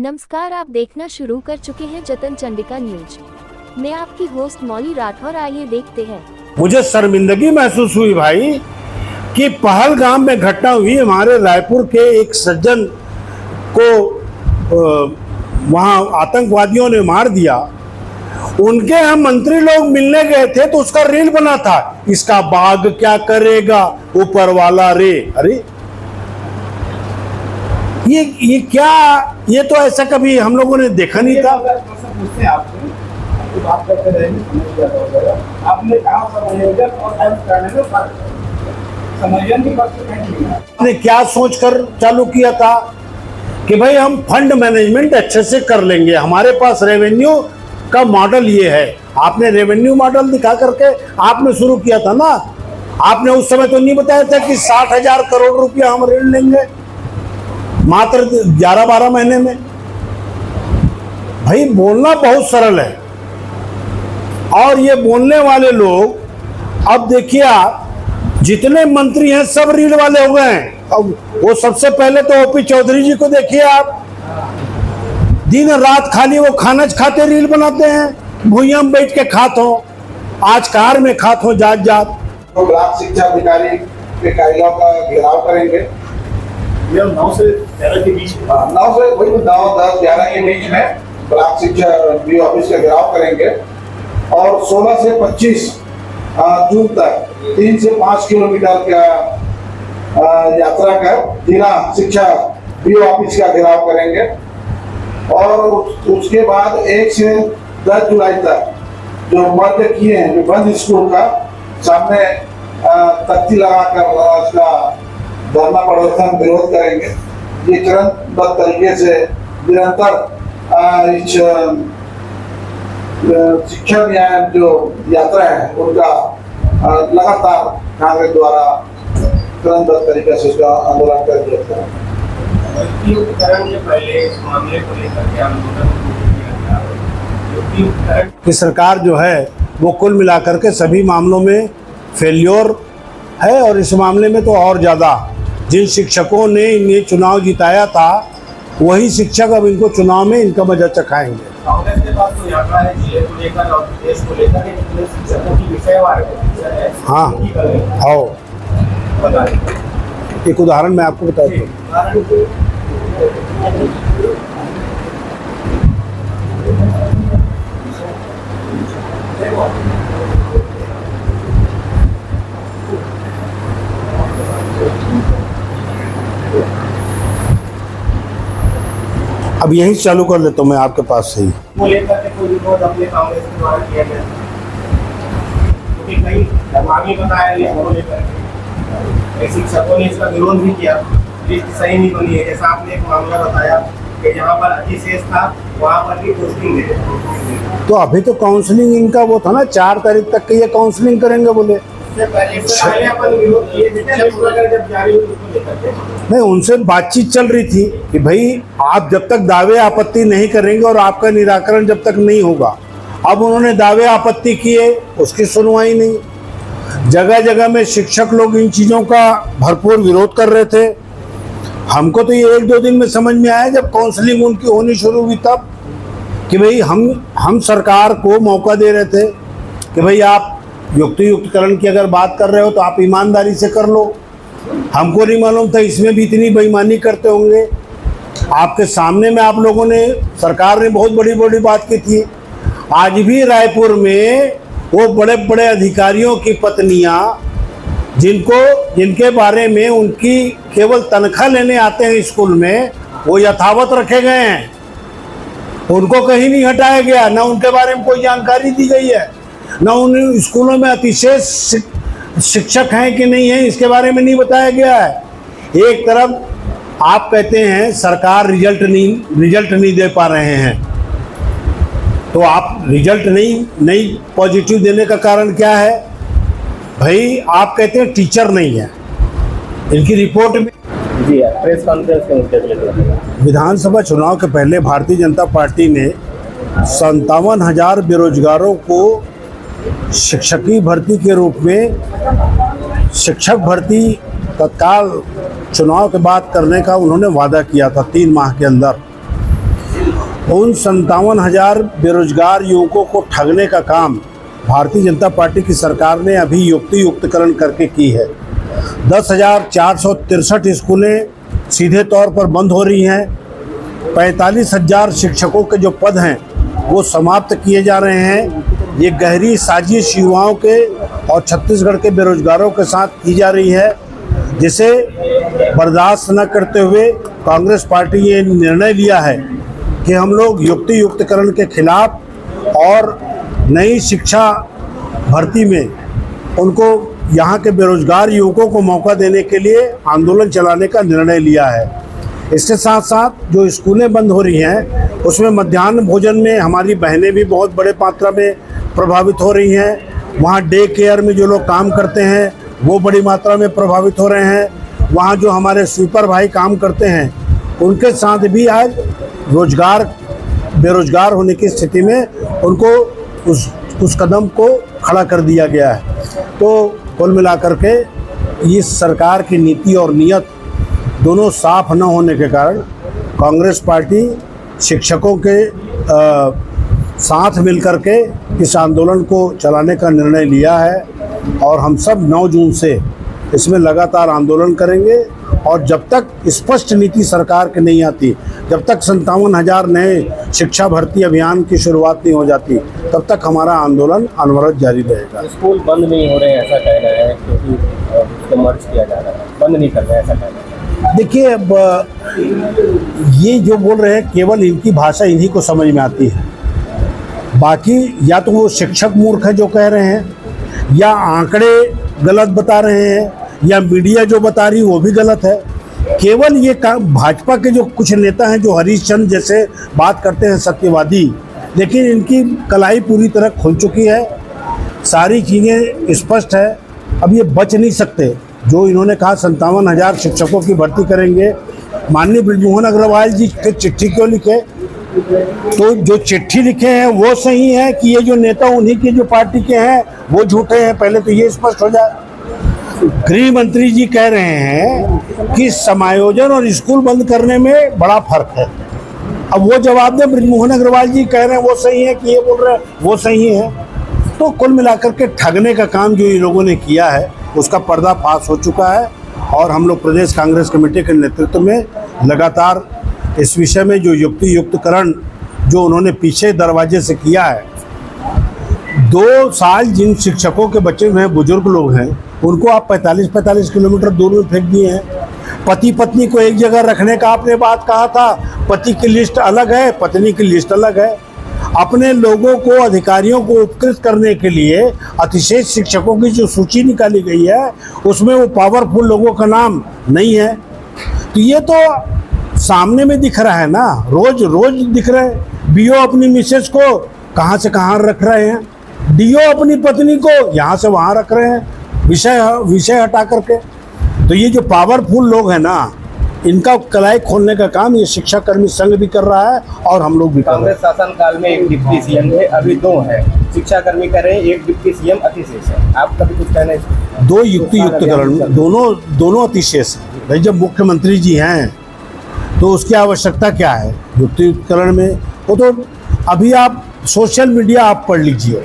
नमस्कार, आप देखना शुरू कर चुके हैं जतन चंडिका न्यूज। मैं आपकी होस्ट मौली राठौर। आइए देखते हैं। मुझे शर्मिंदगी महसूस हुई भाई कि पहलगाम में घटना हुई। हमारे रायपुर के एक सज्जन को वहां आतंकवादियों ने मार दिया। उनके हम मंत्री लोग मिलने गए थे तो उसका रील बना था, इसका बाग क्या करेगा ऊपर वाला रे। अरे ये क्या, ये तो ऐसा कभी हम लोगों ने देखा नहीं था। आपने क्या सोचकर चालू किया था कि भाई हम फंड मैनेजमेंट अच्छे से कर लेंगे, हमारे पास रेवेन्यू का मॉडल ये है। आपने रेवेन्यू मॉडल दिखा करके आपने शुरू किया था ना। आपने उस समय तो नहीं बताया था कि 60,000 करोड़ रुपया हम ऋण लेंगे मात्र 11-12 महीने में। भाई बोलना बहुत सरल है, और ये बोलने वाले लोग अब देखिए आप, जितने मंत्री हैं सब रील वाले हो गए हैं। अब वो सबसे पहले तो ओपी चौधरी जी को देखिए आप, दिन रात खाली वो खाना खाते रील बनाते हैं। भुइयां में बैठ के खात हो, आज कार में खात हो जात जात। तो ब्लॉक शिक्षा अधिकारी के कार्यालयों का घेराव करेंगे 9 से 11 के बीच में। 9 से वही 9, 10, 11 के बीच में ब्लॉक शिक्षा बी ऑफिस का घेराव करेंगे। और 16 से 25 जून तक 3 से 5 किलोमीटर का यात्रा कर जिला शिक्षा बी ऑफिस का घेराव करेंगे। और उसके बाद 1 से 10 जुलाई तक जो मर्ज किए हैं, जो बंद स्कूल का सामने तख्ती लगाकर उसका धरना प्रदर्शन विरोध करेंगे। ये चरणबद्ध तरीके से निरंतर इस शिक्षा न्याय जो यात्रा है उनका लगातार कांग्रेस द्वारा चरणबद्ध तरीके से उसका आंदोलन कर दिया जाता है। कि सरकार जो है वो कुल मिलाकर के सभी मामलों में फेल्योर है, और इस मामले में तो और ज़्यादा। जिन शिक्षकों ने इन्हें चुनाव जिताया था वही शिक्षक अब इनको चुनाव में इनका मजा चखाएंगे। कांग्रेस के पास तो यात्रा है जिले को लेकर और देश को लेकर, शिक्षकों की विषयवार है। हाँ, आओ एक उदाहरण मैं आपको बताता हूँ। अब यही चालू कर लेता हूँ मैं आपके पास से ही। वो लेकर के कोई विरोध अपने कांग्रेस के द्वारा किया गया, क्योंकि कई धर्मांगी बताया इसको लेकर के शिक्षकों ने इसका विरोध भी किया। लिस्ट सही नहीं बनी है, जैसा आपने एक मामला बताया कि जहाँ पर अतिशेष था वहाँ पर भी पोस्टिंग है। तो अभी तो काउंसलिंग इनका वो था ना, 4 तारीख तक के ये काउंसलिंग करेंगे बोले। नहीं, उनसे बातचीत चल रही थी कि भाई आप जब तक दावे आपत्ति नहीं करेंगे और आपका निराकरण जब तक नहीं होगा। अब उन्होंने दावे आपत्ति किए, उसकी सुनवाई नहीं। जगह जगह में शिक्षक लोग इन चीज़ों का भरपूर विरोध कर रहे थे। हमको तो ये 1-2 दिन में समझ में आया जब काउंसलिंग उनकी होनी शुरू हुई तब, कि भाई हम सरकार को मौका दे रहे थे कि भाई आप युक्तिकरण की अगर बात कर रहे हो तो आप ईमानदारी से कर लो। हमको नहीं मालूम था इसमें भी इतनी बेईमानी करते होंगे। आपके सामने में आप लोगों ने, सरकार ने बहुत बड़ी बड़ी बात की थी। आज भी रायपुर में वो बड़े बड़े अधिकारियों की पत्नियां, जिनके बारे में उनकी केवल तनख्वाह लेने आते हैं स्कूल में, वो यथावत रखे गए हैं। उनको कहीं नहीं हटाया गया, ना उनके बारे में कोई जानकारी दी गई है, ना उन स्कूलों में अतिशेष शिक्षक हैं कि नहीं हैं इसके बारे में नहीं बताया गया है। एक तरफ आप कहते हैं सरकार रिजल्ट नहीं दे पा रहे हैं, तो आप रिजल्ट नहीं पॉजिटिव देने का कारण क्या है? भाई आप कहते हैं टीचर नहीं है, इनकी रिपोर्ट में जी प्रेस कॉन्फ्रेंस। विधानसभा चुनाव के पहले भारतीय जनता पार्टी ने 57,000 बेरोजगारों को शिक्षकी भर्ती के रूप में शिक्षक भर्ती तत्काल चुनाव के बाद करने का उन्होंने वादा किया था 3 माह के अंदर। उन 57,000 बेरोजगार युवकों को ठगने का काम भारतीय जनता पार्टी की सरकार ने अभी युक्तियुक्तकरण करके की है। 10,463 स्कूलें सीधे तौर पर बंद हो रही हैं। 45,000 शिक्षकों के जो पद हैं वो समाप्त किए जा रहे हैं। ये गहरी साजिश युवाओं के और छत्तीसगढ़ के बेरोजगारों के साथ की जा रही है, जिसे बर्दाश्त न करते हुए कांग्रेस पार्टी ये निर्णय लिया है कि हम लोग युक्तियुक्तकरण के खिलाफ और नई शिक्षा भर्ती में उनको यहाँ के बेरोजगार युवकों को मौका देने के लिए आंदोलन चलाने का निर्णय लिया है। इसके साथ साथ जो स्कूलें बंद हो रही हैं उसमें मध्याह्न भोजन में हमारी बहनें भी बहुत बड़े मात्रा में प्रभावित हो रही हैं। वहाँ डे केयर में जो लोग काम करते हैं वो बड़ी मात्रा में प्रभावित हो रहे हैं। वहाँ जो हमारे स्वीपर भाई काम करते हैं उनके साथ भी आज बेरोजगार होने की स्थिति में उनको उस कदम को खड़ा कर दिया गया है। तो कुल मिलाकर के इस सरकार की नीति और नीयत दोनों साफ न होने के कारण कांग्रेस पार्टी शिक्षकों के साथ मिलकर के इस आंदोलन को चलाने का निर्णय लिया है और हम सब 9 जून से इसमें लगातार आंदोलन करेंगे। और जब तक स्पष्ट नीति सरकार की नहीं आती, जब तक 57,000 नए शिक्षा भर्ती अभियान की शुरुआत नहीं हो जाती, तब तक हमारा आंदोलन अनवरत जारी रहेगा। स्कूल बंद नहीं हो रहे हैं ऐसा कहना है, क्योंकि उसको मर्ज किया जा रहा है, बंद नहीं कर रहे हैं ऐसा कहना है। देखिए, अब ये जो बोल रहे हैं केवल इनकी भाषा इन्हीं को समझ में आती है। बाकी या तो वो शिक्षक मूर्ख है जो कह रहे हैं, या आंकड़े गलत बता रहे हैं, या मीडिया जो बता रही वो भी गलत है। केवल ये भाजपा के जो कुछ नेता हैं जो हरीश चंद्र जैसे बात करते हैं सत्यवादी, लेकिन इनकी कलाई पूरी तरह खुल चुकी है, सारी चीज़ें स्पष्ट है। अब ये बच नहीं सकते। जो इन्होंने कहा 57,000 शिक्षकों की भर्ती करेंगे, माननीय बृजमोहन अग्रवाल जी फिर चिट्ठी क्यों लिखे? तो जो चिट्ठी लिखे हैं वो सही है कि ये जो नेता उन्हीं की जो पार्टी के हैं वो झूठे हैं? पहले तो ये स्पष्ट हो जाए। गृह मंत्री जी कह रहे हैं कि समायोजन और स्कूल बंद करने में बड़ा फर्क है। अब वो जवाब दे, बृजमोहन अग्रवाल जी कह रहे हैं वो सही है कि ये बोल रहे हैं वो सही है? तो कुल मिलाकर के ठगने का काम जो इन लोगों ने किया है उसका पर्दाफाश हो चुका है। और हम लोग प्रदेश कांग्रेस कमेटी के नेतृत्व में लगातार इस विषय में जो युक्तियुक्तकरण जो उन्होंने पीछे दरवाजे से किया है, 2 साल जिन शिक्षकों के बच्चे हैं, बुजुर्ग लोग हैं, उनको आप 45-45 किलोमीटर दूर में फेंक दिए हैं। पति पत्नी को एक जगह रखने का आपने बात कहा था, पति की लिस्ट अलग है, पत्नी की लिस्ट अलग है। अपने लोगों को, अधिकारियों को उपकृत करने के लिए अतिशेष शिक्षकों की जो सूची निकाली गई है उसमें वो पावरफुल लोगों का नाम नहीं है। तो ये तो सामने में दिख रहा है ना, रोज रोज दिख रहा है। बीओ अपनी मिसेज को कहाँ से कहाँ रख रहे हैं, डीओ अपनी पत्नी को यहाँ से वहाँ रख रहे हैं, विषय हटा करके। तो ये जो पावरफुल लोग हैं ना, इनका कलाई खोलने का काम ये शिक्षा कर्मी संघ भी कर रहा है और हम लोग भी कर रहे हैं। कांग्रेस शासन काल में एक डिप्टी सीएम थे, अभी 2 हैं। शिक्षा कर्मी कह रहे हैं एक डिप्टी सीएम अतिशेष है। आप कभी कुछ कहना है? 2 युक्तियुक्तकरण दोनों अतिशेष हैं। भाई जब मुख्यमंत्री जी हैं तो उसकी आवश्यकता क्या है युक्तियुक्तकरण में? वो तो अभी आप सोशल मीडिया आप पढ़ लीजिए,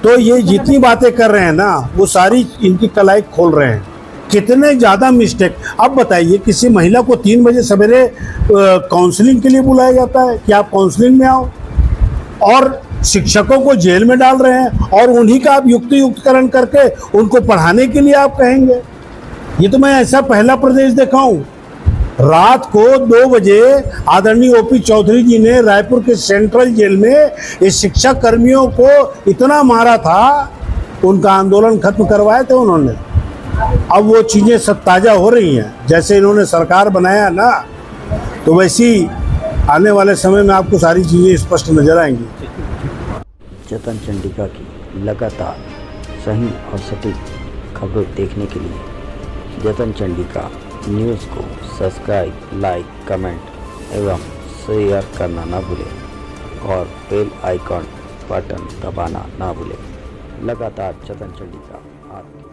तो ये जितनी बातें कर रहे हैं ना वो सारी इनकी कलाई खोल रहे हैं। कितने ज़्यादा मिस्टेक। अब बताइए, किसी महिला को 3 बजे सवेरे काउंसलिंग के लिए बुलाया जाता है कि आप काउंसलिंग में आओ, और शिक्षकों को जेल में डाल रहे हैं और उन्हीं का आप युक्तियुक्तकरण करके उनको पढ़ाने के लिए आप कहेंगे? ये तो मैं ऐसा पहला प्रदेश देखा हूँ। रात को 2 बजे आदरणीय ओपी चौधरी जी ने रायपुर के सेंट्रल जेल में इस शिक्षा कर्मियों को इतना मारा था, उनका आंदोलन खत्म करवाए थे उन्होंने। अब वो चीज़ें सब ताज़ा हो रही हैं। जैसे इन्होंने सरकार बनाया ना, तो वैसी आने वाले समय में आपको सारी चीज़ें स्पष्ट नजर आएंगी। जतन चंडिका की लगातार सही और सटीक खबरें देखने के लिए जतन चंडिका न्यूज़ को सब्सक्राइब, लाइक, कमेंट एवं शेयर करना ना भूलें और बेल आइकॉन बटन दबाना ना भूलें। लगातार जतन चंडिका आपकी